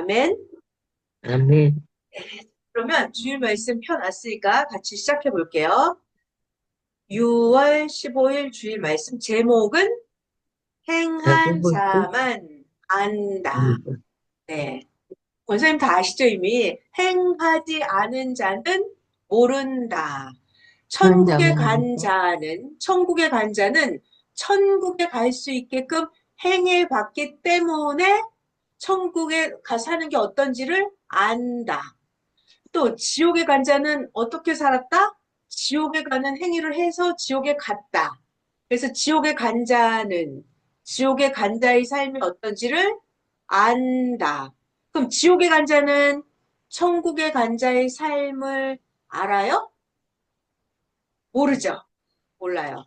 아멘. 아멘. 그러면 주일 말씀 펴놨으니까 같이 시작해 볼게요. 6월 15일 주일 말씀 제목은 행한 야고보서 자만 안다. 2장. 네. 권사님 다 아시죠? 이미 행하지 않은 자는 모른다. 천국에 간 자는 천국에 갈 수 있게끔 행해 봤기 때문에 천국에 가 사는 게 어떤지를 안다. 또 지옥에 간 자는 어떻게 살았다? 지옥에 가는 행위를 해서 지옥에 갔다. 그래서 지옥에 간 자의 삶이 어떤지를 안다. 그럼 지옥에 간 자는 천국에 간 자의 삶을 알아요? 모르죠. 몰라요.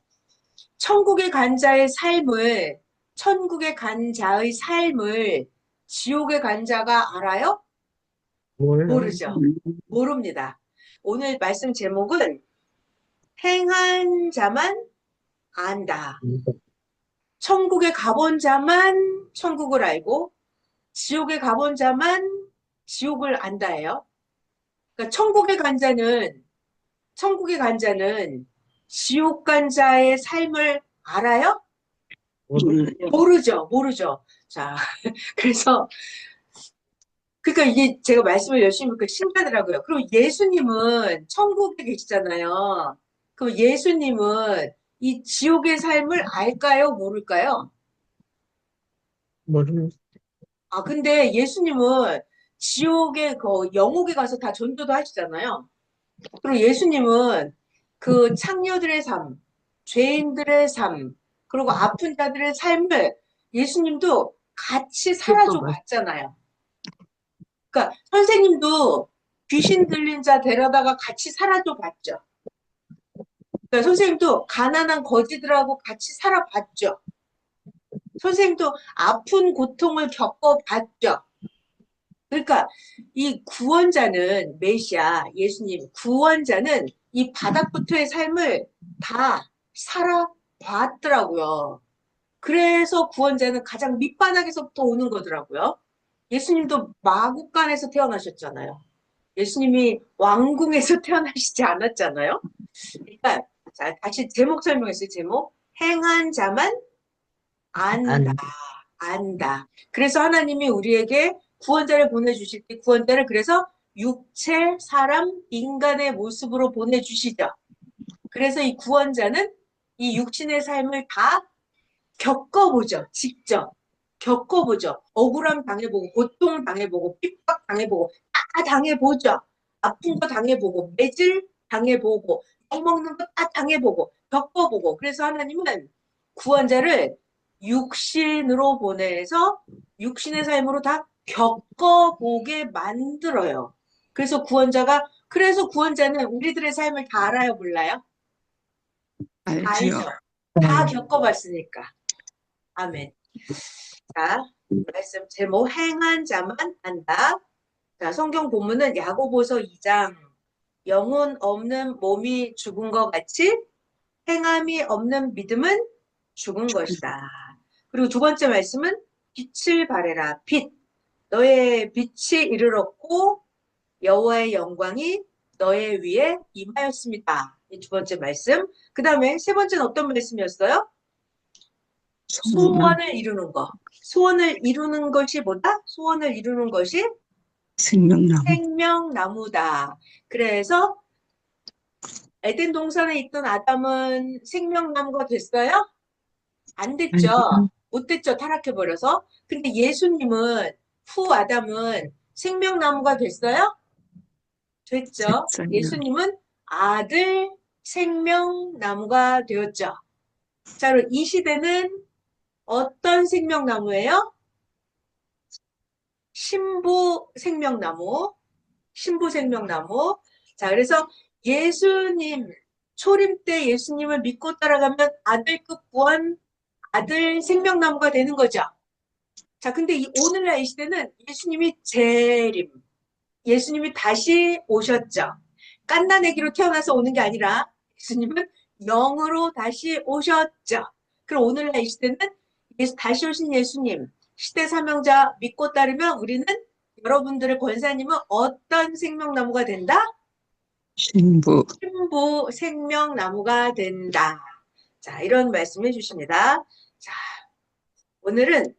천국에 간 자의 삶을, 천국에 간 자의 삶을 지옥에 간 자가 알아요? 몰라요. 모르죠. 모릅니다. 오늘 말씀 제목은 행한 자만 안다. 천국에 가본 자만 천국을 알고 지옥에 가본 자만 지옥을 안다예요. 그러니까 천국에 간 자는 지옥 간 자의 삶을 알아요? 몰라요. 모르죠. 자, 그래서 그러니까 이게 제가 말씀을 열심히 하니까 신기하더라고요. 그리고 예수님은 천국에 계시잖아요. 그럼 예수님은 이 지옥의 삶을 알까요? 모를까요? 모르는 아, 근데 예수님은 지옥에 그 영옥에 가서 다 전도도 하시잖아요. 그리고 예수님은 그 창녀들의 삶, 죄인들의 삶, 그리고 아픈 자들의 삶을 예수님도 같이 살아줘 것 봤잖아요. 그러니까 선생님도 귀신 들린 자 데려다가 같이 살아줘 봤죠. 그러니까 선생님도 가난한 거지들하고 같이 살아봤죠. 선생님도 아픈 고통을 겪어봤죠. 그러니까 이 구원자는 메시아 예수님 구원자는 이 바닥부터의 삶을 다 살아봤더라고요. 그래서 구원자는 가장 밑바닥에서부터 오는 거더라고요. 예수님도 마국간에서 태어나셨잖아요. 예수님이 왕궁에서 태어나시지 않았잖아요. 그러니까 자, 다시 제목 설명했어요. 제목 행한 자만 안다. 안 안다. 그래서 하나님이 우리에게 구원자를 보내주실 때 구원자를 그래서 육체, 사람, 인간의 모습으로 보내주시죠. 그래서 이 구원자는 이 육신의 삶을 다 겪어보죠. 직접 겪어보죠. 억울함 당해보고 고통 당해보고 핍박 당해보고 다 당해보죠. 아픈 거 당해보고 매질 당해보고 약 먹는 거 다 당해보고 겪어보고 그래서 하나님은 구원자를 육신으로 보내서 육신의 삶으로 다 겪어보게 만들어요. 그래서 구원자는 우리들의 삶을 다 알아요, 몰라요? 알지요. 알죠. 다 겪어봤으니까. 아멘. 자, 말씀 제목 행한 자만 안다. 자, 성경 본문은 야고보서 2장 영혼 없는 몸이 죽은 것 같이 행함이 없는 믿음은 죽은 것이다. 그리고 두 번째 말씀은 빛을 발해라. 빛. 너의 빛이 이르렀고 여호와의 영광이 너의 위에 임하였습니다. 이 두 번째 말씀. 그 다음에 세 번째는 어떤 말씀이었어요? 소망, 소원을 이루는 거. 소원을 이루는 것이 뭐다? 소원을 이루는 것이 생명나무, 생명나무다. 그래서 에덴 동산에 있던 아담은 생명나무가 됐어요? 안 됐죠. 아니요, 못 됐죠. 타락해버려서. 근데 예수님은 후 아담은 생명나무가 됐어요? 됐죠. 됐어요. 예수님은 아들 생명나무가 되었죠. 자, 그럼 이 시대는 어떤 생명나무예요? 신부 생명나무. 신부 생명나무. 자, 그래서 예수님, 초림 때 예수님을 믿고 따라가면 아들급 구원, 아들 생명나무가 되는 거죠. 자, 근데 오늘날 이 시대는 예수님이 재림, 예수님이 다시 오셨죠. 깐나내기로 태어나서 오는 게 아니라 예수님은 영으로 다시 오셨죠. 그럼 오늘날 이 시대는 다시 오신 예수님, 시대 사명자 믿고 따르면 우리는 여러분들의 권사님은 어떤 생명나무가 된다? 신부, 신부 생명나무가 된다. 자, 이런 말씀해 주십니다. 자, 오늘은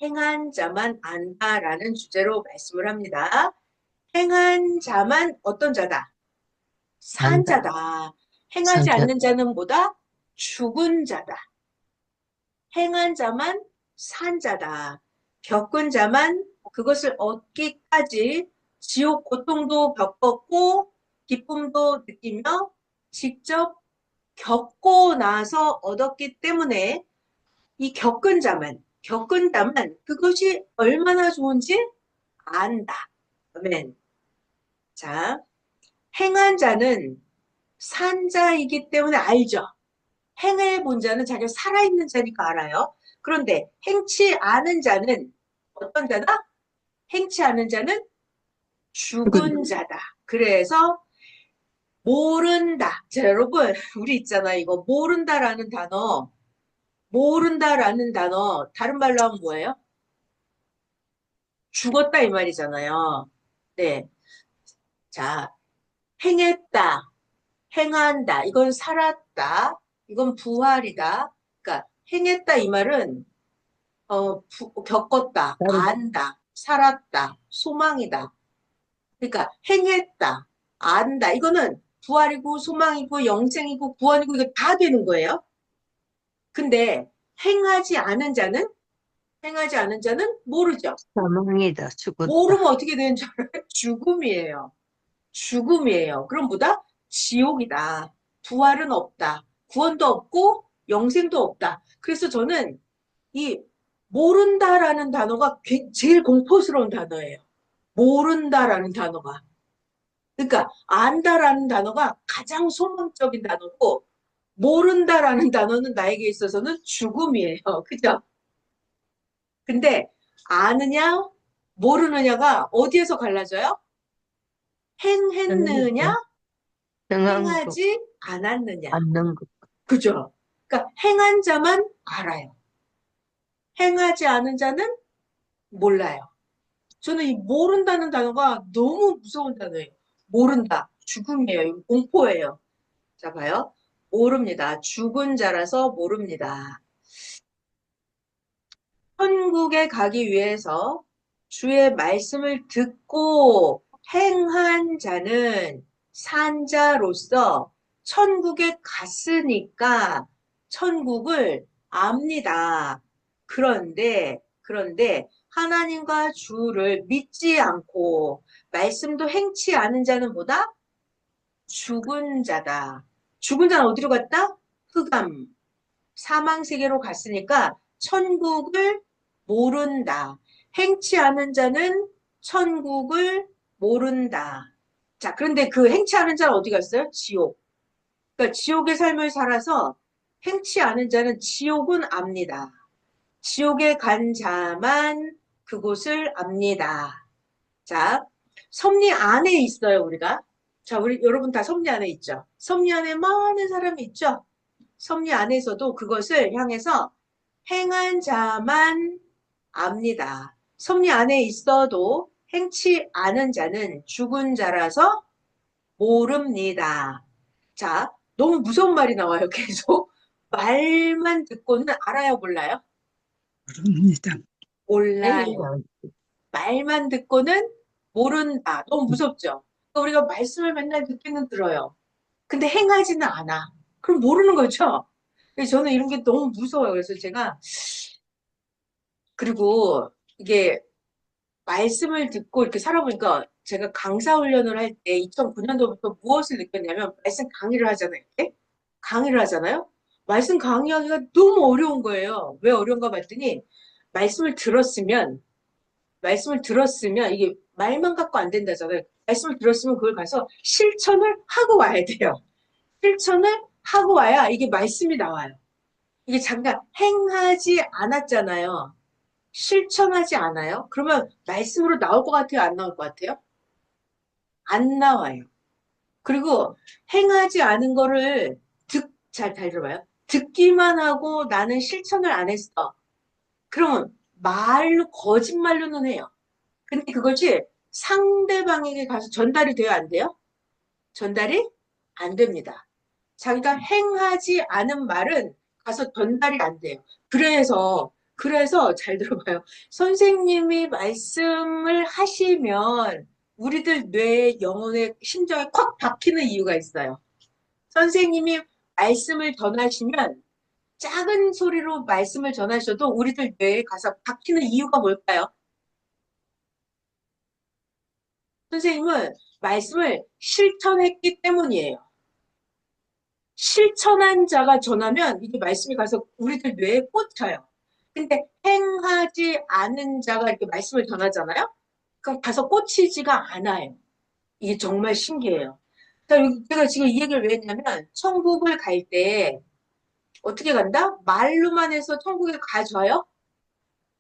행한 자만 안다라는 주제로 말씀을 합니다. 행한 자만 어떤 자다? 산 안다. 자다. 행하지 산자. 않는 자는 뭐다? 죽은 자다. 행한 자만 산 자다. 겪은 자만 그것을 얻기까지 지옥 고통도 겪었고 기쁨도 느끼며 직접 겪고 나서 얻었기 때문에 이 겪은 자만 그것이 얼마나 좋은지 안다. 아멘. 자, 행한 자는 산 자이기 때문에 알죠. 행해 본 자는 자기가 살아있는 자니까 알아요. 그런데 행치 않은 자는 어떤 자다? 행치 않은 자는 죽은 자다. 그래서 모른다. 자, 여러분, 우리 있잖아. 이거 모른다라는 단어, 다른 말로 하면 뭐예요? 죽었다 이 말이잖아요. 네. 자, 행했다, 행한다. 이건 살았다. 이건 부활이다. 그러니까 행했다 이 말은 겪었다, 안다, 살았다, 소망이다. 그러니까 행했다, 안다. 이거는 부활이고 소망이고 영생이고 구원이고 이거 다 되는 거예요. 근데 행하지 않은 자는 모르죠. 사망이다. 죽었다. 모르면 어떻게 되는 줄 알아요? 죽음이에요. 죽음이에요. 그럼 뭐다? 지옥이다. 부활은 없다. 구원도 없고 영생도 없다. 그래서 저는 이 모른다라는 단어가 제일 공포스러운 단어예요. 모른다라는 단어가. 그러니까 안다라는 단어가 가장 소망적인 단어고 모른다라는 단어는 나에게 있어서는 죽음이에요. 그죠? 근데 아느냐 모르느냐가 어디에서 갈라져요? 행했느냐 행한 거 행하지 않았느냐. 않는 거. 그죠? 그러니까 행한 자만 알아요. 행하지 않은 자는 몰라요. 저는 이 모른다는 단어가 너무 무서운 단어예요. 모른다. 죽음이에요. 공포예요. 자, 봐요. 모릅니다. 죽은 자라서 모릅니다. 천국에 가기 위해서 주의 말씀을 듣고 행한 자는 산자로서 천국에 갔으니까 천국을 압니다. 그런데 하나님과 주를 믿지 않고 말씀도 행치 않은 자는 뭐다? 죽은 자다. 죽은 자는 어디로 갔다? 흑암, 사망 세계로 갔으니까 천국을 모른다. 행치 않은 자는 천국을 모른다. 자, 그런데 그 행치 않은 자는 어디 갔어요? 지옥. 그러니까 지옥의 삶을 살아서 행치 않은 자는 지옥은 압니다. 지옥에 간 자만 그곳을 압니다. 자, 섭리 안에 있어요, 우리가. 자, 우리 여러분 다 섭리 안에 있죠? 섭리 안에 많은 사람이 있죠? 섭리 안에서도 그것을 향해서 행한 자만 압니다. 섭리 안에 있어도 행치 않은 자는 죽은 자라서 모릅니다. 자, 너무 무서운 말이 나와요, 계속. 말만 듣고는 알아요, 몰라요? 모릅니다. 몰라요. 말만 듣고는 모른다. 너무 무섭죠? 그러니까 우리가 말씀을 맨날 듣기는 들어요. 근데 행하지는 않아. 그럼 모르는 거죠? 그래서 저는 이런 게 너무 무서워요. 그래서 제가, 그리고 이게 말씀을 듣고 이렇게 살아보니까 제가 강사 훈련을 할 때 2009년도부터 무엇을 느꼈냐면 말씀 강의를 하잖아요. 이렇게? 강의를 하잖아요. 말씀 강의하기가 너무 어려운 거예요. 왜 어려운가 봤더니 말씀을 들었으면 이게 말만 갖고 안 된다잖아요. 말씀을 들었으면 그걸 가서 실천을 하고 와야 돼요. 실천을 하고 와야 이게 말씀이 나와요. 이게 잠깐 행하지 않았잖아요. 실천하지 않아요? 그러면 말씀으로 나올 것 같아요? 안 나올 것 같아요? 안 나와요. 그리고 행하지 않은 거를 잘 들어봐요. 듣기만 하고 나는 실천을 안 했어. 그러면 거짓말로는 해요. 근데 그것이 상대방에게 가서 전달이 돼요, 안 돼요? 전달이 안 됩니다. 자기가 행하지 않은 말은 가서 전달이 안 돼요. 그래서 잘 들어봐요. 선생님이 말씀을 하시면 우리들 뇌에 영혼의 심장에 콱 박히는 이유가 있어요. 선생님이 말씀을 전하시면 작은 소리로 말씀을 전하셔도 우리들 뇌에 가서 박히는 이유가 뭘까요? 선생님은 말씀을 실천했기 때문이에요. 실천한 자가 전하면 이게 말씀이 가서 우리들 뇌에 꽂혀요. 근데 행하지 않은 자가 이렇게 말씀을 전하잖아요? 그럼 가서 꽂히지가 않아요. 이게 정말 신기해요. 자, 제가 지금 이 얘기를 왜 했냐면 천국을 갈 때 어떻게 간다? 말로만 해서 천국에 가져요?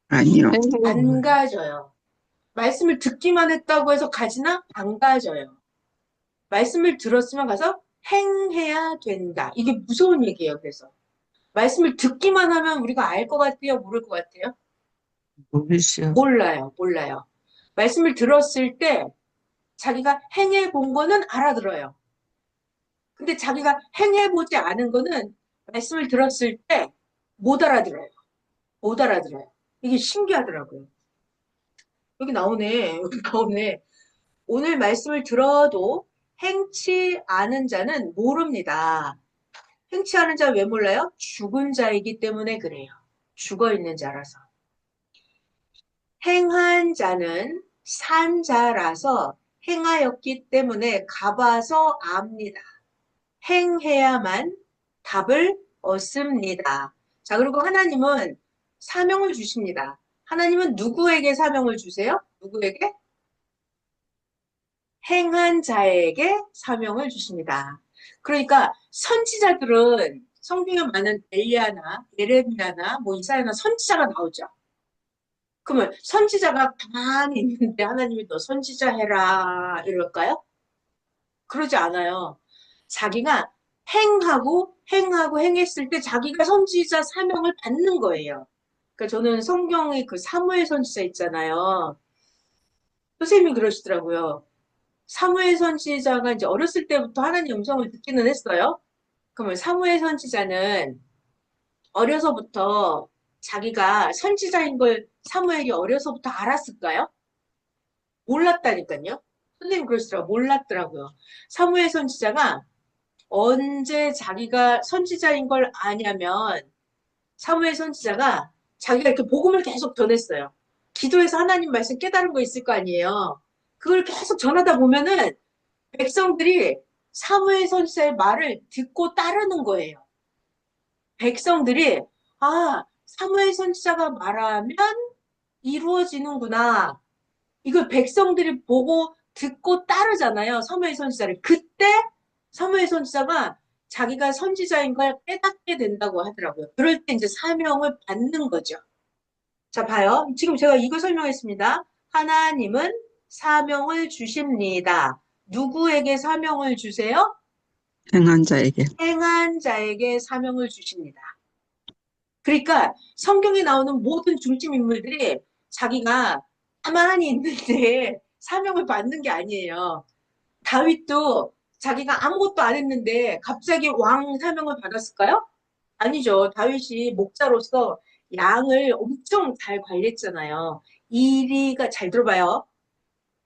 아니요. 안 가져요. 말씀을 듣기만 했다고 해서 가지나? 안 가져요. 말씀을 들었으면 가서 행해야 된다. 이게 무서운 얘기예요, 그래서. 말씀을 듣기만 하면 우리가 알 것 같아요? 모를 것 같아요? 모르죠. 몰라요. 말씀을 들었을 때 자기가 행해 본 거는 알아들어요. 근데 자기가 행해 보지 않은 거는 말씀을 들었을 때 못 알아들어요. 못 알아들어요. 이게 신기하더라고요. 여기 나오네. 여기 나오네. 오늘 말씀을 들어도 행치 않은 자는 모릅니다. 행치 않은 자 왜 몰라요? 죽은 자이기 때문에 그래요. 죽어 있는 자라서. 행한 자는 산 자라서 행하였기 때문에 가봐서 압니다. 행해야만 답을 얻습니다. 자, 그리고 하나님은 사명을 주십니다. 하나님은 누구에게 사명을 주세요? 누구에게? 행한 자에게 사명을 주십니다. 그러니까 선지자들은 성경에 많은 엘리야나 예레미야나 뭐 이사야나 선지자가 나오죠. 그러면 선지자가 가만히 있는데 하나님이 너 선지자 해라 이럴까요? 그러지 않아요. 자기가 행했을 때 자기가 선지자 사명을 받는 거예요. 그러니까 저는 성경의 그 사무엘 선지자 있잖아요. 선생님이 그러시더라고요. 사무엘 선지자가 이제 어렸을 때부터 하나님 음성을 듣기는 했어요. 그러면 사무엘 선지자는 어려서부터 자기가 선지자인 걸 사무엘이 어려서부터 알았을까요? 몰랐다니까요. 선생님 그러시더라고요. 몰랐더라고요. 사무엘 선지자가 언제 자기가 선지자인 걸 아냐면 사무엘 선지자가 자기가 이렇게 복음을 계속 전했어요. 기도해서 하나님 말씀 깨달은 거 있을 거 아니에요. 그걸 계속 전하다 보면은 백성들이 사무엘 선지자의 말을 듣고 따르는 거예요. 백성들이 사무엘 선지자가 말하면 이루어지는구나. 이걸 백성들이 보고 듣고 따르잖아요. 사무엘 선지자를. 그때 사무엘 선지자가 자기가 선지자인 걸 깨닫게 된다고 하더라고요. 그럴 때 이제 사명을 받는 거죠. 자, 봐요. 지금 제가 이거 설명했습니다. 하나님은 사명을 주십니다. 누구에게 사명을 주세요? 행한 자에게. 행한 자에게 사명을 주십니다. 그러니까 성경에 나오는 모든 중심 인물들이 자기가 가만히 있는데 사명을 받는 게 아니에요. 다윗도 자기가 아무것도 안 했는데 갑자기 왕 사명을 받았을까요? 아니죠. 다윗이 목자로서 양을 엄청 잘 관리했잖아요. 이리가 잘 들어봐요.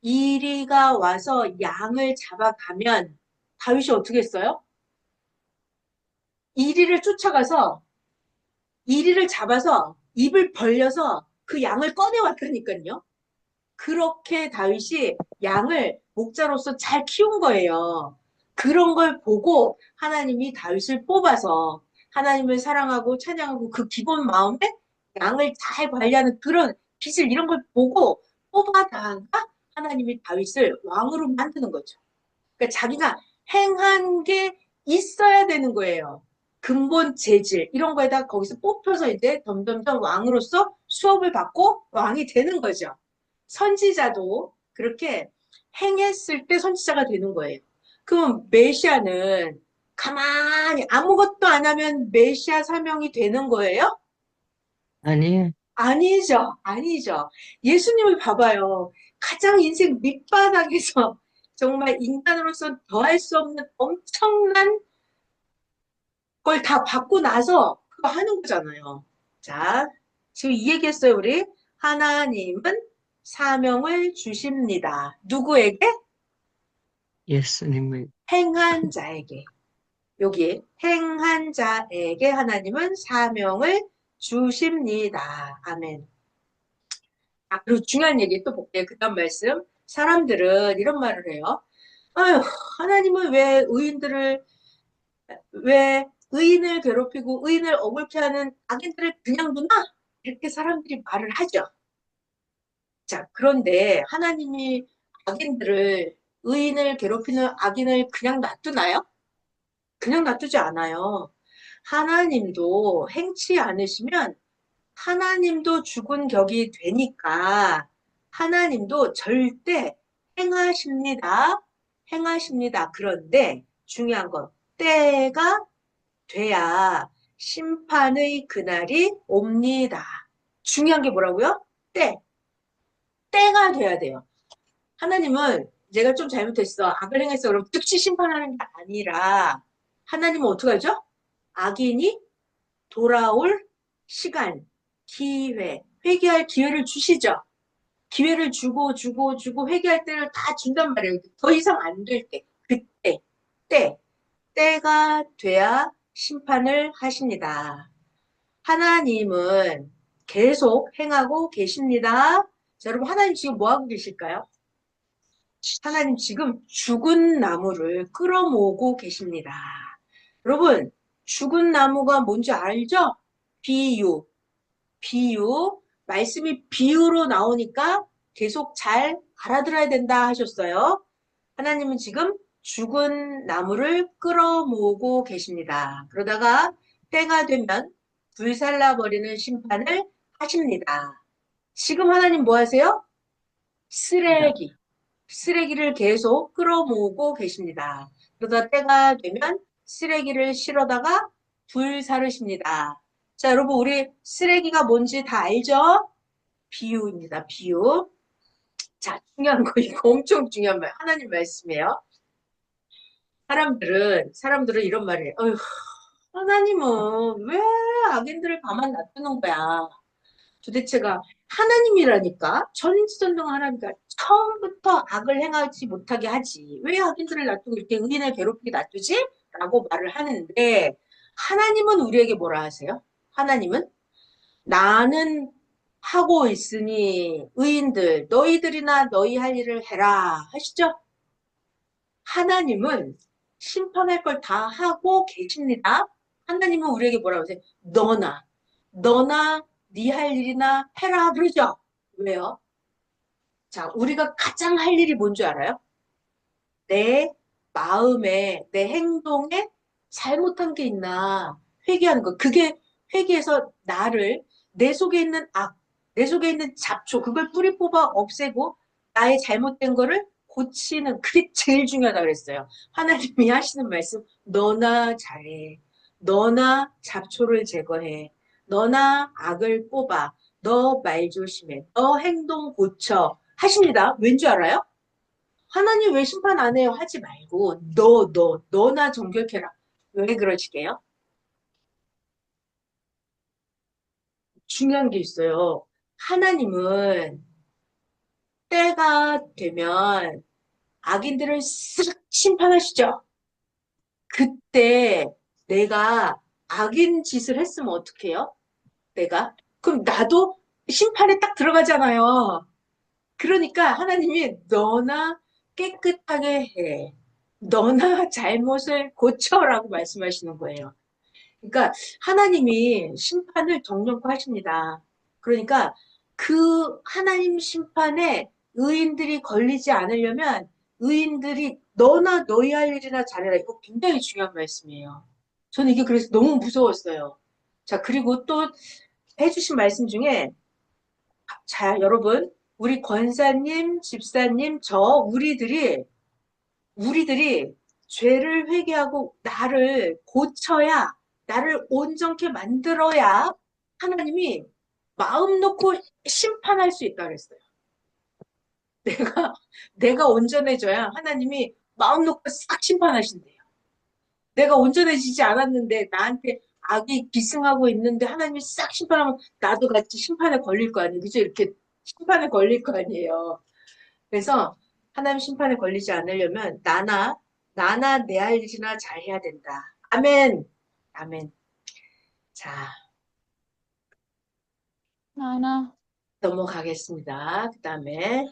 이리가 와서 양을 잡아가면 다윗이 어떻게 했어요? 이리를 쫓아가서 이리를 잡아서 입을 벌려서 그 양을 꺼내왔다니까요. 그렇게 다윗이 양을 목자로서 잘 키운 거예요. 그런 걸 보고 하나님이 다윗을 뽑아서 하나님을 사랑하고 찬양하고 그 기본 마음에 양을 잘 관리하는 그런 기질 이런 걸 보고 뽑아다가 하나님이 다윗을 왕으로 만드는 거죠. 그러니까 자기가 행한 게 있어야 되는 거예요. 근본 재질 이런 거에다 거기서 뽑혀서 이제 점점점 왕으로서 수업을 받고 왕이 되는 거죠. 선지자도 그렇게 행했을 때 선지자가 되는 거예요. 그럼 메시아는 가만히 아무것도 안 하면 메시아 사명이 되는 거예요? 아니에요. 아니죠. 아니죠. 예수님을 봐봐요. 가장 인생 밑바닥에서 정말 인간으로서 더할 수 없는 엄청난 걸 다 받고 나서 그거 하는 거잖아요. 자, 지금 이 얘기했어요, 우리. 하나님은 사명을 주십니다. 누구에게? 예수님을 행한 자에게. 여기 행한 자에게 하나님은 사명을 주십니다. 아멘. 아, 그리고 중요한 얘기 또 볼게요. 그 다음 말씀. 사람들은 이런 말을 해요. 아유, 하나님은 왜 의인을 괴롭히고 의인을 억울케 하는 악인들을 그냥 두나? 이렇게 사람들이 말을 하죠. 자, 그런데 하나님이 의인을 괴롭히는 악인을 그냥 놔두나요? 그냥 놔두지 않아요. 하나님도 행치 않으시면 하나님도 죽은 격이 되니까 하나님도 절대 행하십니다. 행하십니다. 그런데 중요한 건 때가 돼야 심판의 그날이 옵니다. 중요한 게 뭐라고요? 때. 때가 돼야 돼요. 하나님은 내가 좀 잘못했어. 악을 행했어. 그럼 즉시 심판하는 게 아니라 하나님은 어떻게 하죠? 악인이 돌아올 시간, 기회, 회개할 기회를 주시죠. 기회를 주고 회개할 때를 다 준단 말이에요. 더 이상 안 될 때, 그때, 때가 돼야 심판을 하십니다. 하나님은 계속 행하고 계십니다. 자, 여러분 하나님 지금 뭐 하고 계실까요? 하나님 지금 죽은 나무를 끌어모으고 계십니다. 여러분, 죽은 나무가 뭔지 알죠? 비유. 말씀이 비유로 나오니까 계속 잘 알아들어야 된다 하셨어요. 하나님은 지금 죽은 나무를 끌어모으고 계십니다. 그러다가 때가 되면 불살라버리는 심판을 하십니다. 지금 하나님 뭐 하세요? 쓰레기를 계속 끌어모으고 계십니다. 그러다 때가 되면 쓰레기를 실어다가 불사르십니다. 자, 여러분 우리 쓰레기가 뭔지 다 알죠? 비유입니다. 비유. 자, 중요한 거 이거 엄청 중요한 말. 하나님 말씀이에요. 사람들은 이런 말을 해요. 어휴, 하나님은 왜 악인들을 가만 놔두는 거야? 도대체가 하나님이라니까 전지전능 하나니까 처음부터 악을 행하지 못하게 하지 왜 악인들을 놔두고 이렇게 의인을 괴롭히게 놔두지? 라고 말을 하는데 하나님은 우리에게 뭐라 하세요? 하나님은 나는 하고 있으니 의인들 너희들이나 너희 할 일을 해라 하시죠? 하나님은 심판할 걸 다 하고 계십니다. 하나님은 우리에게 뭐라고 하세요? 너나 네 할 일이나 해라 그러죠? 왜요? 자, 우리가 가장 할 일이 뭔 줄 알아요? 내 마음에, 내 행동에 잘못한 게 있나 회개하는 거. 그게 회개해서 내 속에 있는 내 속에 있는 잡초, 그걸 뿌리 뽑아 없애고 나의 잘못된 거를 고치는 그게 제일 중요하다 그랬어요. 하나님이 하시는 말씀, 너나 잘해. 너나 잡초를 제거해. 너나 악을 뽑아. 너 말 조심해. 너 행동 고쳐. 하십니다. 왠 줄 알아요? 하나님 왜 심판 안 해요? 하지 말고 너나 정결케라. 왜 그러시게요? 중요한 게 있어요. 하나님은 때가 되면 악인들을 쓱 심판하시죠. 그때 내가 악인 짓을 했으면 어떡해요? 그럼 나도 심판에 딱 들어가잖아요. 그러니까 하나님이 너나 깨끗하게 해. 너나 잘못을 고쳐라고 말씀하시는 거예요. 그러니까 하나님이 심판을 정령코 하십니다. 그러니까 그 하나님 심판에 의인들이 걸리지 않으려면 의인들이 너나 너희 할 일이나 잘해라. 이거 굉장히 중요한 말씀이에요. 저는 이게 그래서 너무 무서웠어요. 자, 그리고 또 해주신 말씀 중에 자, 여러분, 우리 권사님, 집사님, 우리들이 죄를 회개하고 나를 고쳐야, 나를 온전케 만들어야 하나님이 마음 놓고 심판할 수 있다 그랬어요. 내가 온전해져야 하나님이 마음 놓고 싹 심판하신대요. 내가 온전해지지 않았는데 나한테 악이 기승하고 있는데 하나님이 싹 심판하면 나도 같이 심판에 걸릴 거 아니에요. 그죠? 이렇게 심판에 걸릴 거 아니에요. 그래서 하나님 심판에 걸리지 않으려면 나나 내 할 일이나 잘해야 된다. 아멘. 아멘. 자, 나나. 넘어가겠습니다. 그 다음에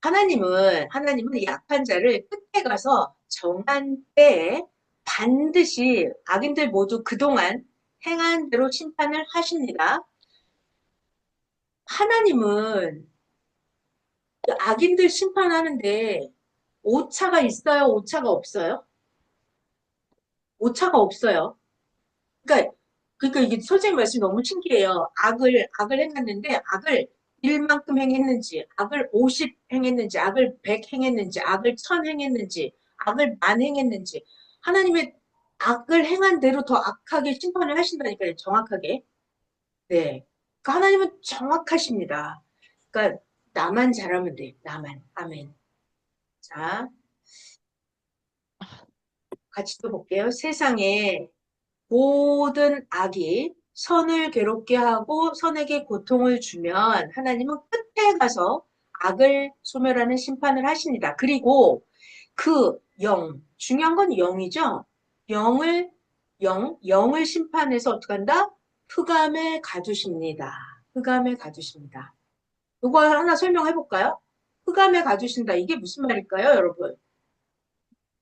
하나님은 약한 자를 끝에 가서 정한 때에 반드시 악인들 모두 그동안 행한 대로 심판을 하십니다. 하나님은 그 악인들 심판하는데 오차가 있어요? 오차가 없어요? 오차가 없어요. 그러니까 이게 선생님 말씀이 너무 신기해요. 악을 행했는데 악을 1만큼 행했는지, 악을 50 행했는지, 악을 100 행했는지, 악을 1000 행했는지, 악을 1000 행했는지 하나님의 악을 행한 대로 더 악하게 심판을 하신다니까요. 정확하게. 네. 그러니까 하나님은 정확하십니다. 그러니까 나만 잘하면 돼. 나만. 아멘. 자, 같이 또 볼게요. 세상에 모든 악이 선을 괴롭게 하고 선에게 고통을 주면 하나님은 끝에 가서 악을 소멸하는 심판을 하십니다. 그리고 그 중요한 건 영이죠. 영을 심판해서 어떻게 한다? 흑암에 가두십니다. 흑암에 가두십니다. 이거 하나 설명해 볼까요? 흑암에 가두신다. 이게 무슨 말일까요, 여러분?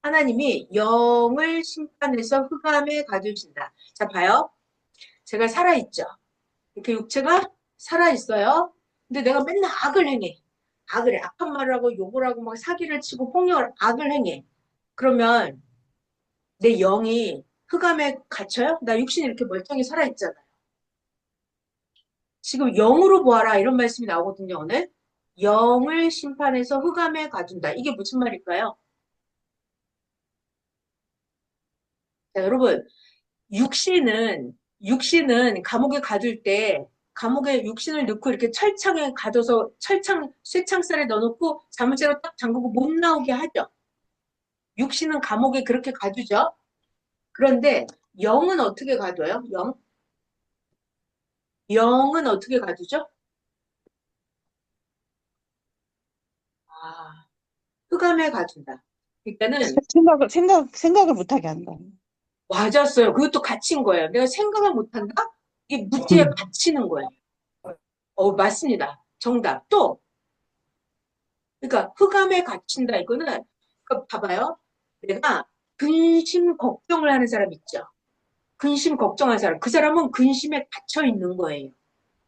하나님이 영을 심판해서 흑암에 가두신다. 자, 봐요. 제가 살아있죠. 이렇게 육체가 살아있어요. 근데 내가 맨날 악을 행해. 악을 해. 악한 말을 하고 욕을 하고 막 사기를 치고 폭력을 악을 행해. 그러면 내 영이 흑암에 갇혀요? 나 육신이 이렇게 멀쩡히 살아있잖아요. 지금 영으로 보아라 이런 말씀이 나오거든요, 오늘. 영을 심판해서 흑암에 가둔다. 이게 무슨 말일까요? 자, 여러분, 육신은 감옥에 가둘 때 감옥에 육신을 넣고 이렇게 철창에 가둬서 쇠창살에 넣어놓고 자물쇠로 딱 잠그고 못 나오게 하죠. 육신은 감옥에 그렇게 가두죠. 그런데 영은 어떻게 가둬요? 영은 어떻게 가두죠? 아, 흑암에 가둔다. 그러니까는 생각을 못하게 한다. 맞았어요. 그것도 갇힌 거예요. 내가 생각을 못한다? 이게 무지에 갇히는 거예요. 맞습니다. 정답. 또 그러니까 흑암에 갇힌다 이거는 그러니까 봐봐요. 내가 근심 걱정을 하는 사람 있죠. 근심 걱정하는 사람. 그 사람은 근심에 갇혀 있는 거예요.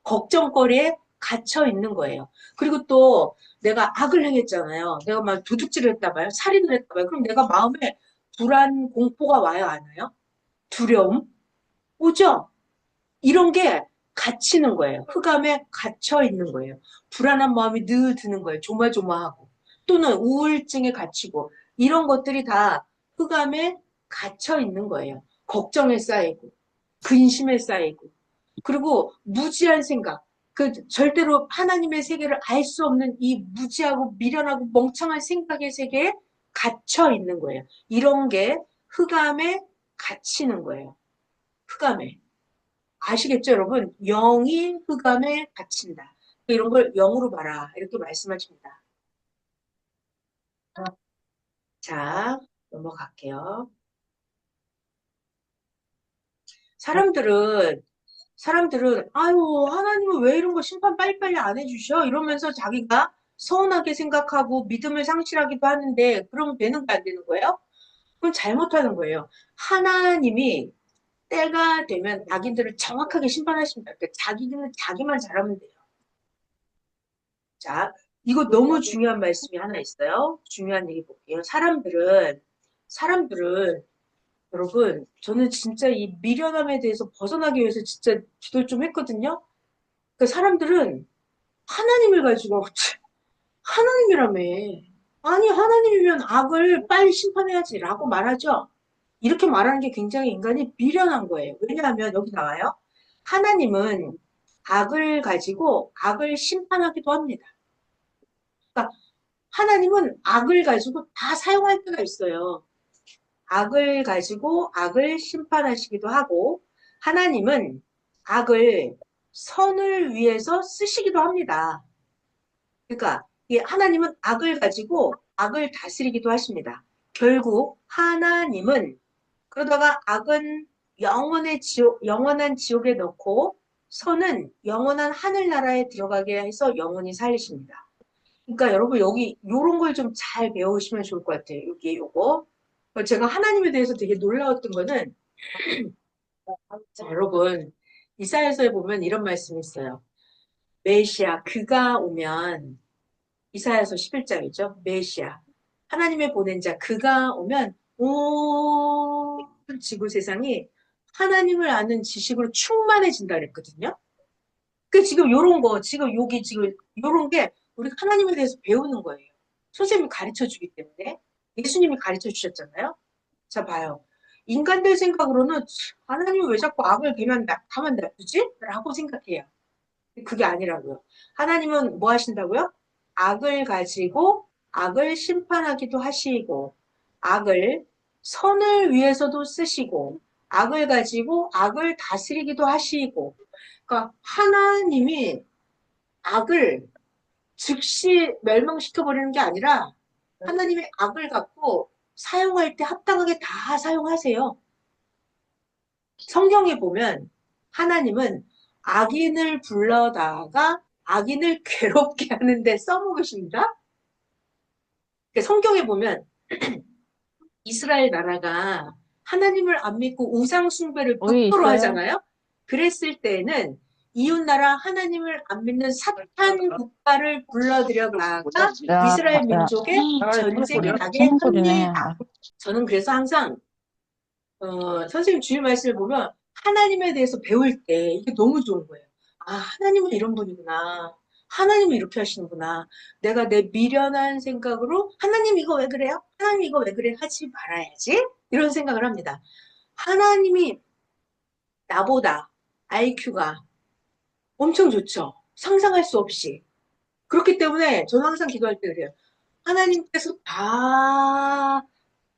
걱정거리에 갇혀 있는 거예요. 그리고 또 내가 악을 행했잖아요. 내가 막 도둑질을 했다 봐요. 살인을 했다 봐요. 그럼 내가 마음에 불안, 공포가 와요, 안 와요? 두려움? 오죠? 이런 게 갇히는 거예요. 흑암에 갇혀 있는 거예요. 불안한 마음이 늘 드는 거예요. 조마조마하고. 또는 우울증에 갇히고. 이런 것들이 다 흑암에 갇혀 있는 거예요. 걱정에 쌓이고, 근심에 쌓이고. 그리고 무지한 생각. 절대로 하나님의 세계를 알 수 없는 이 무지하고 미련하고 멍청한 생각의 세계에 갇혀 있는 거예요. 이런 게 흑암에 갇히는 거예요. 흑암에. 아시겠죠, 여러분? 영이 흑암에 갇힌다. 이런 걸 영으로 봐라. 이렇게 말씀하십니다. 자, 넘어갈게요. 사람들은, 아유, 하나님은 왜 이런 거 심판 빨리빨리 안 해주셔? 이러면서 자기가 서운하게 생각하고 믿음을 상실하기도 하는데, 그러면 되는 거 안 되는 거예요? 그럼 잘못하는 거예요. 하나님이 때가 되면 악인들을 정확하게 심판하십니다. 그러니까 자기는 자기만 잘하면 돼요. 자, 이거 너무 중요한 말씀이 하나 있어요. 중요한 얘기 볼게요. 사람들은, 여러분, 저는 진짜 이 미련함에 대해서 벗어나기 위해서 진짜 기도를 좀 했거든요. 그러니까 사람들은 하나님을 가지고, 하나님이라며. 아니, 하나님이면 악을 빨리 심판해야지라고 말하죠. 이렇게 말하는 게 굉장히 인간이 미련한 거예요. 왜냐하면 여기 나와요. 하나님은 악을 가지고 악을 심판하기도 합니다. 그러니까 하나님은 악을 가지고 다 사용할 때가 있어요. 악을 가지고 악을 심판하시기도 하고, 하나님은 악을 선을 위해서 쓰시기도 합니다. 그러니까 하나님은 악을 가지고 악을 다스리기도 하십니다. 결국 하나님은 그러다가 악은 영원한 지옥에 넣고 선은 영원한 하늘나라에 들어가게 해서 영원히 살리십니다. 그러니까 여러분 여기 요런 걸 좀 잘 배우시면 좋을 것 같아요. 여기 요거. 제가 하나님에 대해서 되게 놀라웠던 거는 자, 여러분 이사야서에 보면 이런 말씀이 있어요. 메시아 그가 오면 이사야서 11장이죠. 메시아 하나님의 보낸 자 그가 오면 온 지구 세상이 하나님을 아는 지식으로 충만해진다 그랬거든요. 그 지금 요런 거 지금 여기 지금 요런 게 우리가 하나님에 대해서 배우는 거예요. 선생님이 가르쳐 주기 때문에 예수님이 가르쳐 주셨잖아요. 자 봐요. 인간들 생각으로는 하나님은 왜 자꾸 악을 가만 놔두지? 라고 생각해요. 그게 아니라고요. 하나님은 뭐 하신다고요? 악을 가지고 악을 심판하기도 하시고 악을 선을 위해서도 쓰시고 악을 가지고 악을 다스리기도 하시고 그러니까 하나님이 악을 즉시 멸망시켜버리는 게 아니라 하나님의 악을 갖고 사용할 때 합당하게 다 사용하세요. 성경에 보면 하나님은 악인을 불러다가 악인을 괴롭게 하는데 써먹으십니다. 성경에 보면 이스라엘 나라가 하나님을 안 믿고 우상 숭배를 어디 극도로 있어요? 하잖아요. 그랬을 때는 이웃나라 하나님을 안 믿는 사탄 국가를 불러들여다가 이스라엘 민족의 전쟁이 나게 합니다. 저는 그래서 항상 선생님 주일 말씀을 보면 하나님에 대해서 배울 때 이게 너무 좋은 거예요. 아, 하나님은 이런 분이구나. 하나님은 이렇게 하시는구나. 내가 내 미련한 생각으로 하나님 이거 왜 그래요? 하나님 이거 왜 그래? 하지 말아야지. 이런 생각을 합니다. 하나님이 나보다 IQ가 엄청 좋죠. 상상할 수 없이. 그렇기 때문에 저는 항상 기도할 때 그래요. 하나님께서 다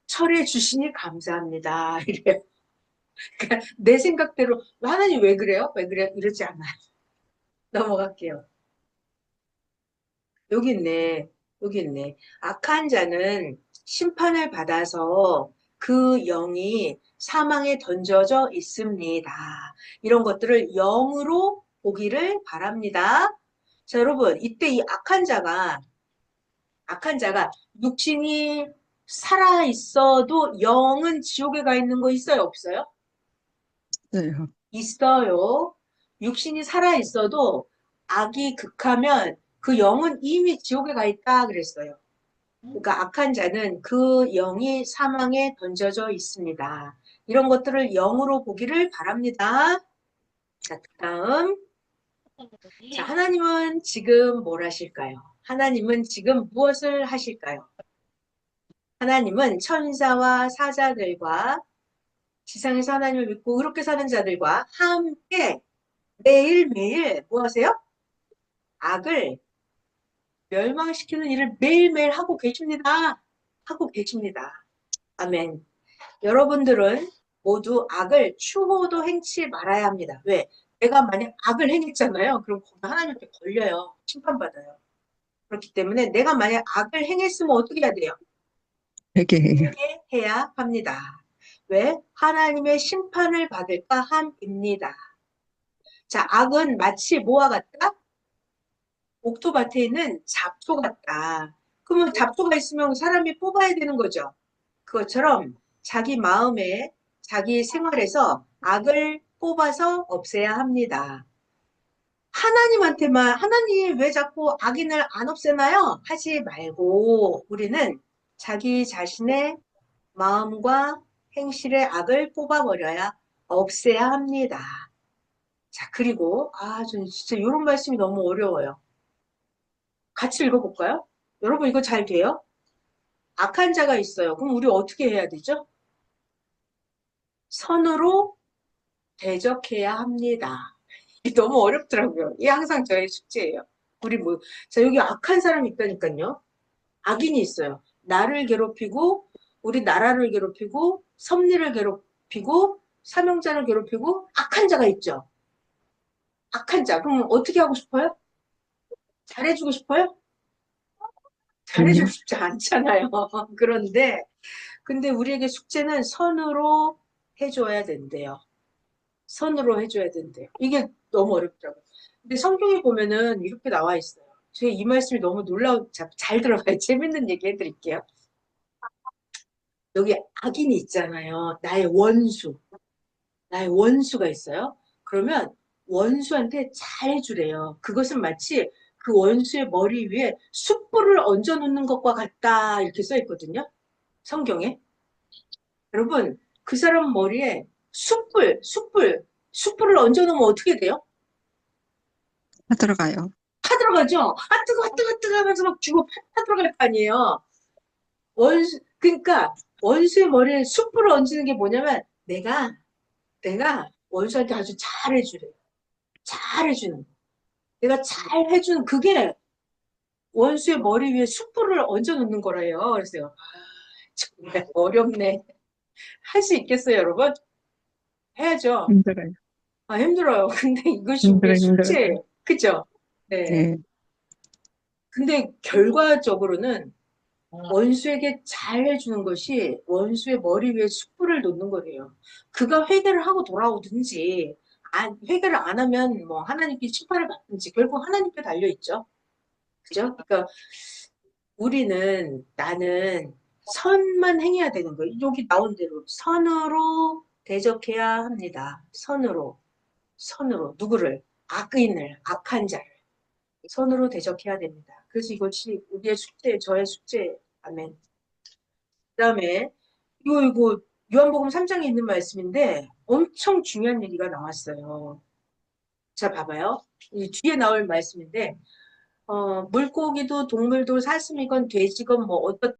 처리해 주시니 감사합니다. 이래요. 그러니까 내 생각대로 하나님 왜 그래요? 왜 그래? 이러지 않아요. 넘어갈게요. 여기 있네. 여기 있네. 악한 자는 심판을 받아서 그 영이 사망에 던져져 있습니다. 이런 것들을 영으로 보기를 바랍니다. 자, 여러분, 이때 이 악한 자가 육신이 살아 있어도 영은 지옥에 가 있는 거 있어요? 없어요? 네. 있어요. 육신이 살아 있어도 악이 극하면 그 영은 이미 지옥에 가 있다 그랬어요. 그러니까 악한 자는 그 영이 사망에 던져져 있습니다. 이런 것들을 영으로 보기를 바랍니다. 자, 다음. 자, 하나님은 지금 뭘 하실까요? 하나님은 지금 무엇을 하실까요? 하나님은 천사와 사자들과 지상에서 하나님을 믿고 의롭게 사는 자들과 함께 매일매일 뭐 하세요? 악을 멸망시키는 일을 매일매일 하고 계십니다. 하고 계십니다. 아멘. 여러분들은 모두 악을 추호도 행치 말아야 합니다. 왜? 내가 만약 악을 행했잖아요. 그럼 거기 하나님께 걸려요. 심판받아요. 그렇기 때문에 내가 만약 악을 행했으면 어떻게 해야 돼요? 회개해요. 회개해야 합니다. 왜? 하나님의 심판을 받을까 함입니다. 자, 악은 마치 뭐와 같다? 옥토밭에 있는 잡초 같다. 그러면 잡초가 있으면 사람이 뽑아야 되는 거죠. 그것처럼 자기 마음에 자기 생활에서 악을 뽑아서 없애야 합니다. 하나님 왜 자꾸 악인을 안 없애나요? 하지 말고 우리는 자기 자신의 마음과 행실의 악을 뽑아버려야 없애야 합니다. 자, 그리고 저는 진짜 이런 말씀이 너무 어려워요. 같이 읽어볼까요? 여러분 이거 잘 돼요? 악한 자가 있어요. 그럼 우리 어떻게 해야 되죠? 선으로 대적해야 합니다. 너무 어렵더라고요. 이게 항상 저의 숙제예요. 우리 뭐, 자, 여기 악한 사람이 있다니까요. 악인이 있어요. 나를 괴롭히고, 우리 나라를 괴롭히고, 섭리를 괴롭히고, 사명자를 괴롭히고, 악한 자가 있죠. 악한 자. 그럼 어떻게 하고 싶어요? 잘해주고 싶어요? 잘해주고 싶지 않잖아요. 그런데, 근데 우리에게 숙제는 선으로 해줘야 된대요. 선으로 해줘야 된대요. 이게 너무 어렵더라고요. 근데 성경에 보면은 이렇게 나와 있어요. 제 이 말씀이 너무 잘 들어가요. 재밌는 얘기 해드릴게요. 여기 악인이 있잖아요. 나의 원수. 나의 원수가 있어요. 그러면 원수한테 잘 해주래요. 그것은 마치 그 원수의 머리 위에 숯불을 얹어 놓는 것과 같다. 이렇게 써 있거든요. 성경에. 여러분, 그 사람 머리에 숯불을 얹어 놓으면 어떻게 돼요? 다 들어가요. 파 들어가죠? 아, 뜨거 하면서 막 주고 파 들어갈 거 아니에요. 그러니까 원수의 머리에 숯불을 얹는 게 뭐냐면 내가 원수한테 아주 잘해주래. 잘해주는 거. 내가 잘해주는 그게 원수의 머리 위에 숯불을 얹어 놓는 거래요. 그래서 정말 어렵네. 할 수 있겠어요, 여러분? 해야죠. 힘들어요. 아, 힘들어요. 근데 이것이 우리의 힘들어요. 숙제예요. 그죠? 네. 네. 근데 결과적으로는 원수에게 잘 해주는 것이 원수의 머리 위에 숯불을 놓는 거래요. 그가 회개를 하고 돌아오든지, 회개를 안 하면 뭐 하나님께 심판을 받든지 결국 하나님께 달려있죠. 그죠? 그러니까 나는 선만 행해야 되는 거예요. 여기 나온 대로 선으로 대적해야 합니다. 선으로. 누구를? 악인을, 악한 자를. 선으로 대적해야 됩니다. 그래서 이것이 우리의 숙제, 저의 숙제. 아멘. 그다음에 이거 요한복음 3장에 있는 말씀인데 엄청 중요한 얘기가 나왔어요. 자, 봐봐요. 이 뒤에 나올 말씀인데 물고기도 동물도 사슴이건 돼지건 뭐